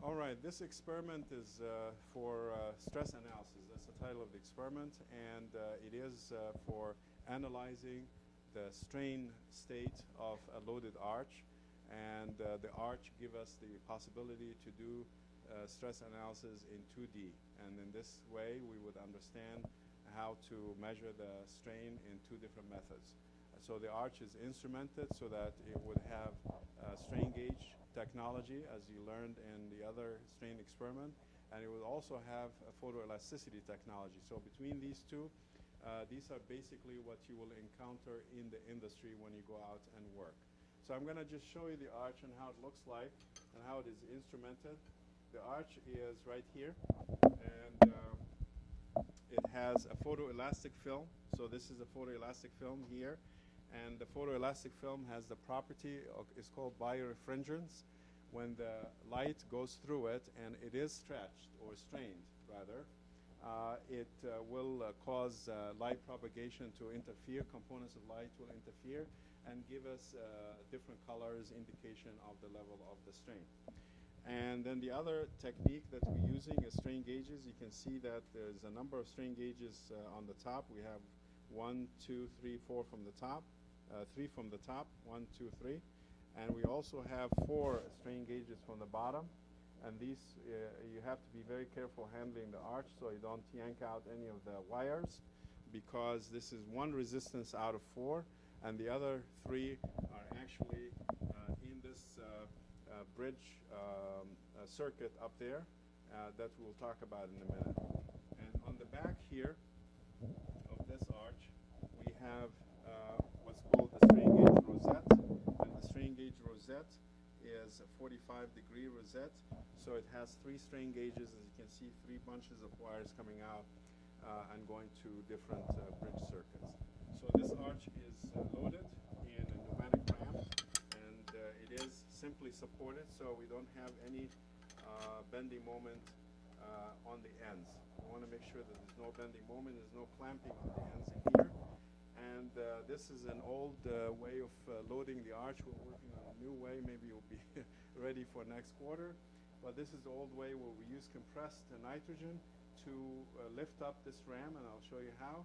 All right, this experiment is for stress analysis. That's the title of the experiment, and it is for analyzing the strain state of a loaded arch. And the arch gives us the possibility to do stress analysis in 2D. And in this way, we would understand how to measure the strain in two different methods. So the arch is instrumented so that it would have strain gauge technology, as you learned in the other strain experiment, and it would also have a photoelasticity technology. So between these two, these are basically what you will encounter in the industry when you go out and work. So I'm going to just show you the arch and how it looks like and how it is instrumented. The arch is right here, and it has a photoelastic film. So this is a photoelastic film here. And the photoelastic film has the property it's called biorefringence. When the light goes through it and it is stretched or strained rather, it will cause light propagation to interfere. Components of light will interfere and give us different colors, indication of the level of the strain. And then the other technique that we're using is strain gauges. You can see that there's a number of strain gauges on the top. We have 1, 2, 3, 4 from the top. 3 from the top, 1, 2, 3, and we also have 4 strain gauges from the bottom. And these you have to be very careful handling the arch so you don't yank out any of the wires, because this is one resistance out of 4, and the other 3 are actually in this bridge circuit up there that we'll talk about in a minute. And on the back here of this arch, we have what's called the strain gauge rosette, and the strain gauge rosette is a 45-degree rosette. So it has 3 strain gauges, as you can see, 3 bunches of wires coming out and going to different bridge circuits. So this arch is loaded in a pneumatic ram, and it is simply supported, so we don't have any bending moment on the ends. We want to make sure that there's no bending moment, there's no clamping on the ends in here. And this is an old way of loading the arch. We're working on a new way. Maybe you'll be ready for next quarter. But this is the old way where we use compressed nitrogen to lift up this ram, and I'll show you how,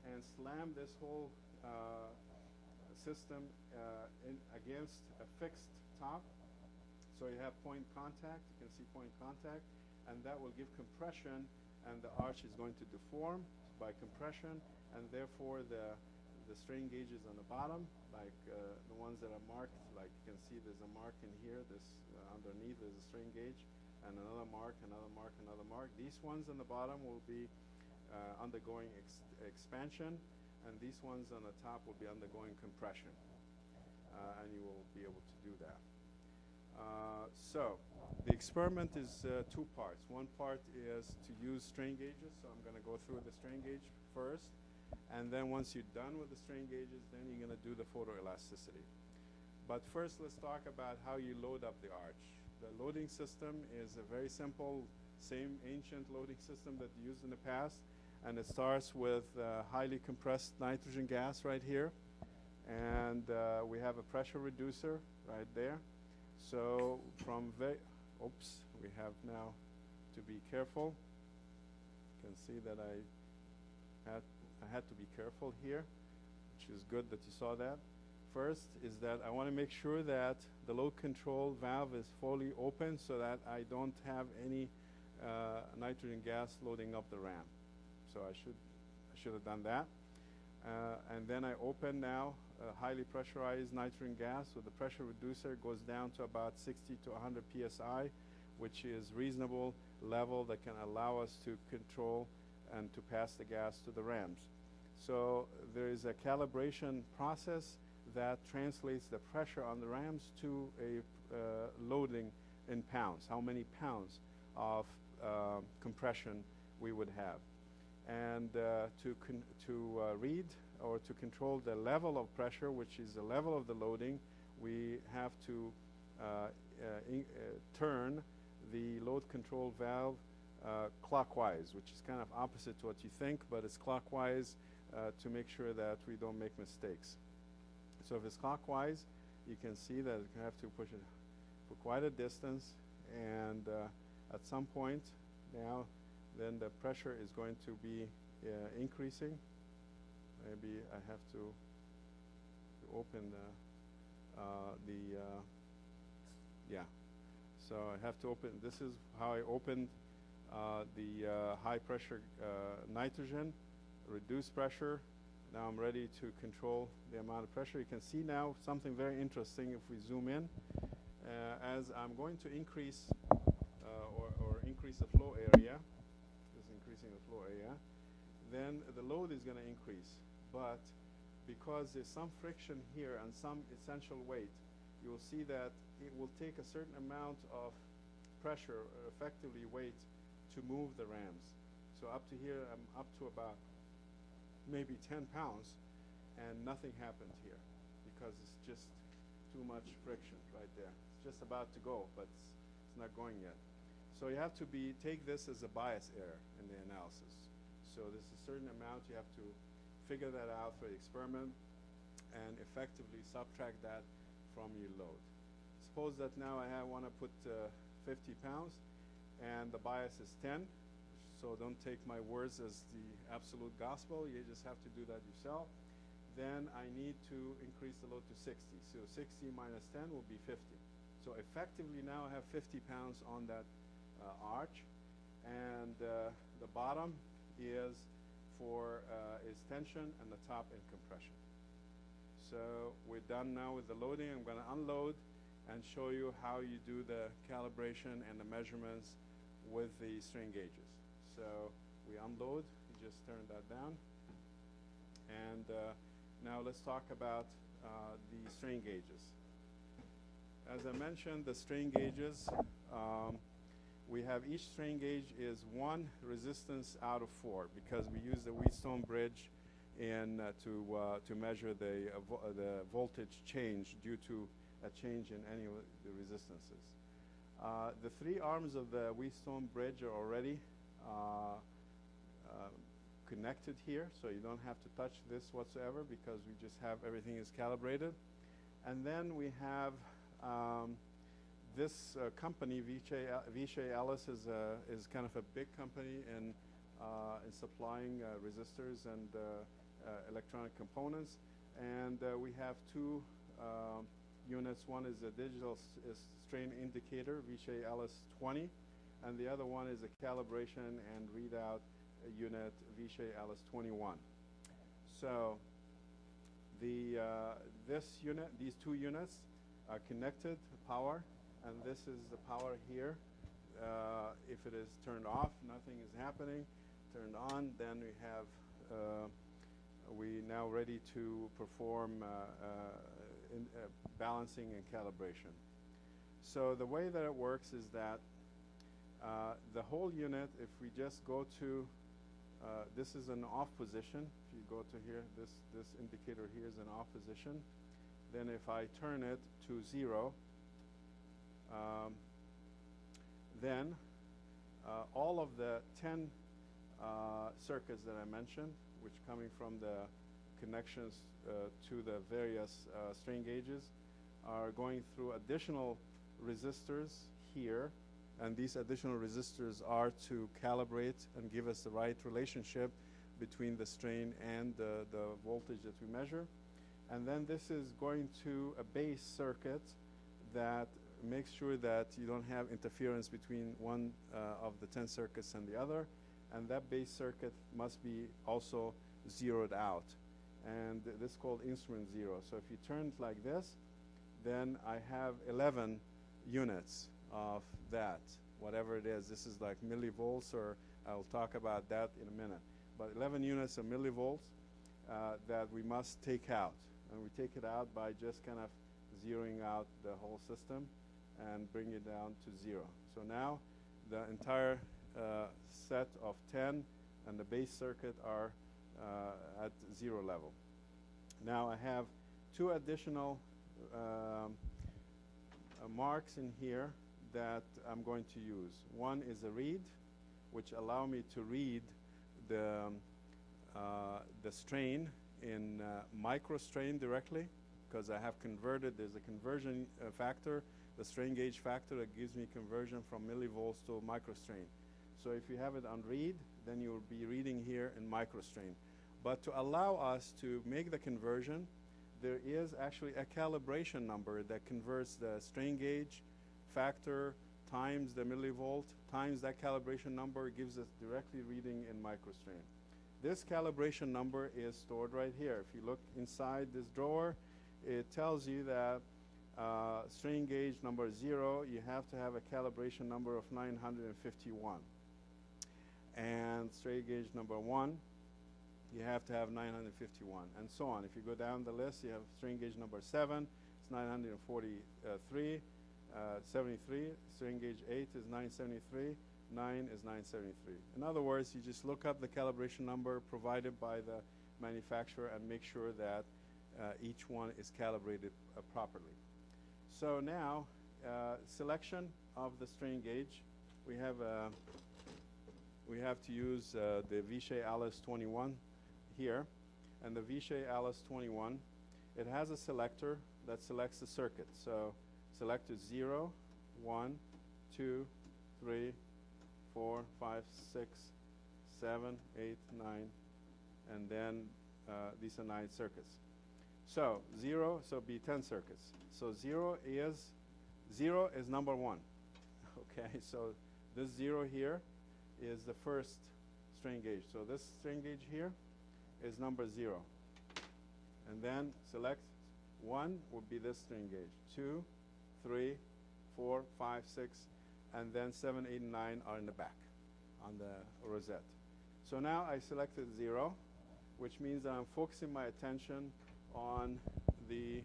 and slam this whole system against a fixed top. So you have point contact. You can see point contact, and that will give compression, and the arch is going to deform by compression, and therefore the strain gauges on the bottom, like the ones that are marked, like you can see there's a mark in here, this underneath there's a strain gauge, and another mark, another mark, another mark. These ones on the bottom will be undergoing expansion, and these ones on the top will be undergoing compression, and you will be able to do that. So the experiment is 2 parts. One part is to use strain gauges, so I'm going to go through the strain gauge first. And then once you're done with the strain gauges, then you're going to do the photoelasticity. But first, let's talk about how you load up the arch. The loading system is a very simple, same ancient loading system that you used in the past. And it starts with highly compressed nitrogen gas right here. And we have a pressure reducer right there. So from we have now to be careful. You can see that I had to be careful here, which is good that you saw that. First is that I want to make sure that the load control valve is fully open so that I don't have any nitrogen gas loading up the ram. So I should have done that. And then I open now highly pressurized nitrogen gas, so the pressure reducer goes down to about 60 to 100 psi, which is reasonable level that can allow us to control and to pass the gas to the rams. So there is a calibration process that translates the pressure on the rams to a loading in pounds, how many pounds of compression we would have. And to read or to control the level of pressure, which is the level of the loading, we have to turn the load control valve clockwise, which is kind of opposite to what you think, but it's clockwise to make sure that we don't make mistakes. So if it's clockwise, you can see that you have to push it for quite a distance, and At some point now, then the pressure is going to be increasing. Maybe I have to open yeah. So I have to open, this is how I opened the high pressure nitrogen, reduce pressure. Now I'm ready to control the amount of pressure. You can see now something very interesting if we zoom in. As I'm going to increase or increase the flow area, just increasing the flow area, then the load is going to increase. But because there's some friction here and some essential weight, you will see that it will take a certain amount of pressure, or effectively weight, to move the rams. So up to here, I'm up to about maybe 10 pounds, and nothing happened here because it's just too much friction right there. It's just about to go, but it's not going yet. So you have to take this as a bias error in the analysis. So there's a certain amount, you have to figure that out for the experiment and effectively subtract that from your load. Suppose that now I want to put 50 pounds and the bias is 10. So don't take my words as the absolute gospel. You just have to do that yourself. Then I need to increase the load to 60. So 60 minus 10 will be 50. So effectively now I have 50 pounds on that arch. And the bottom is tension and the top in compression. So we're done now with the loading. I'm going to unload and show you how you do the calibration and the measurements with the strain gauges. So we unload, you just turn that down. And now let's talk about the strain gauges. As I mentioned, the strain gauges, we have each strain gauge is 1 resistance out of 4 because we use the Wheatstone bridge to measure the voltage change due to a change in any of the resistances. The 3 arms of the Wheatstone bridge are already connected here, so you don't have to touch this whatsoever because we just have everything is calibrated. And then we have this company, Vishay Ellis, is kind of a big company in supplying resistors and electronic components. And we have 2 units. One is a digital strain indicator, Vishay Ellis 20, and the other one is a calibration and readout unit, Vishay Ellis 21. So this unit, these 2 units are connected to power, and this is the power here. If it is turned off, nothing is happening. Turned on, then we have we now ready to perform balancing and calibration. So the way that it works is that the whole unit, if we just go to this is an off position. If you go to here, this indicator here is an off position. Then if I turn it to 0, then all of the 10 circuits that I mentioned, which coming from the connections to the various strain gauges, are going through additional resistors here, and these additional resistors are to calibrate and give us the right relationship between the strain and the voltage that we measure. And then this is going to a base circuit that makes sure that you don't have interference between one of the 10 circuits and the other, and that base circuit must be also zeroed out, and this is called instrument 0. So if you turn it like this, then I have 11 units of that, whatever it is. This is like millivolts, or I'll talk about that in a minute, but 11 units of millivolts that we must take out, and we take it out by just kind of zeroing out the whole system and bring it down to 0. So now the entire set of 10 and the base circuit are at 0 level. Now I have 2 additional marks in here that I'm going to use. One is a read, which allow me to read the strain in micro strain directly. because I have converted. There's a conversion factor, the strain gauge factor that gives me conversion from millivolts to microstrain. So if you have it on read, then you'll be reading here in microstrain. But to allow us to make the conversion, there is actually a calibration number that converts the strain gauge factor times the millivolt times that calibration number, gives us directly reading in microstrain. This calibration number is stored right here. If you look inside this drawer, it tells you that strain gauge number 0, you have to have a calibration number of 951. And strain gauge number 1, you have to have 951, and so on. If you go down the list, you have strain gauge number 7, it's 943, 73. Strain gauge 8 is 973. 9 is 973. In other words, you just look up the calibration number provided by the manufacturer and make sure that each one is calibrated properly. So now, selection of the strain gauge. We have to use the Vishay Alice 21 here, and the Vishay Alice 21, it has a selector that selects the circuit. So selector 0, 1, 2, 3, 4, 5, 6, 7, 8, 9, and then these are 9 circuits. So 0, so be 10 circuits. So 0 is number 1. Okay, so this 0 here is the first strain gauge. So this strain gauge here is number 0. And then select 1 would be this strain gauge. 2, 3, 4, 5, 6, and then 7, 8, and 9 are in the back on the rosette. So now I selected 0, which means that I'm focusing my attention on the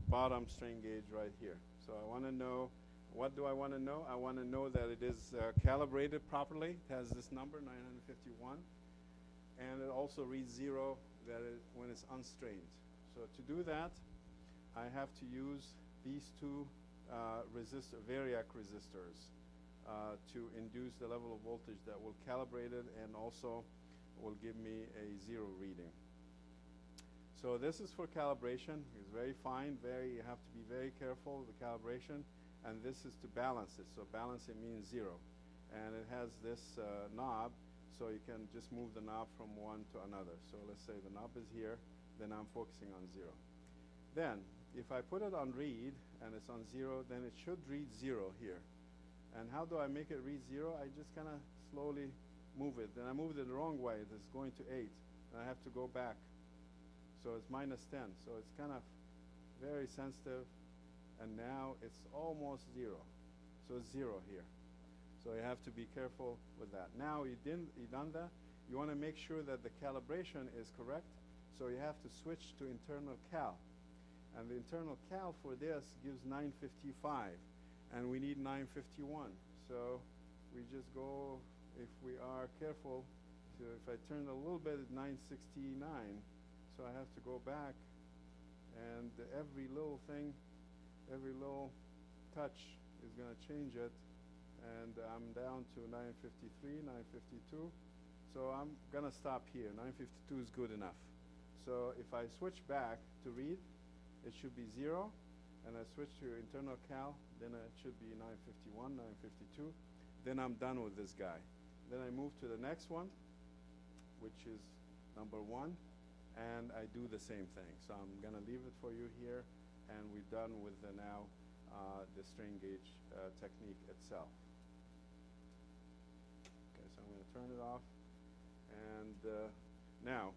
bottom strain gauge right here. So I want to know, what do I want to know? I want to know that it is calibrated properly. It has this number, 951. And it also reads 0 when it's unstrained. So to do that, I have to use these two variac resistors to induce the level of voltage that will calibrate it and also will give me a 0 reading. So this is for calibration. It's very fine. You have to be very careful with the calibration. And this is to balance it. So balance it means 0. And it has this knob, so you can just move the knob from one to another. So let's say the knob is here, then I'm focusing on 0. Then if I put it on read and it's on 0, then it should read 0 here. And how do I make it read 0? I just kind of slowly move it. Then I moved it the wrong way. It's going to 8. And I have to go back. So it's -10. So it's kind of very sensitive. And now it's almost 0. So it's 0 here. So you have to be careful with that. Now you done that. You want to make sure that the calibration is correct. So you have to switch to internal cal. And the internal cal for this gives 955. And we need 951. So we just go, if we are careful, if I turn a little bit, it's 969. So I have to go back. And every little thing, every little touch is going to change it. And I'm down to 953, 952. So I'm going to stop here. 952 is good enough. So if I switch back to read, it should be 0. And I switch to internal cal, then it should be 951, 952. Then I'm done with this guy. Then I move to the next one, which is number 1. And I do the same thing. So I'm going to leave it for you here. And we're done with now the strain gauge technique itself. Okay, so I'm going to turn it off. And now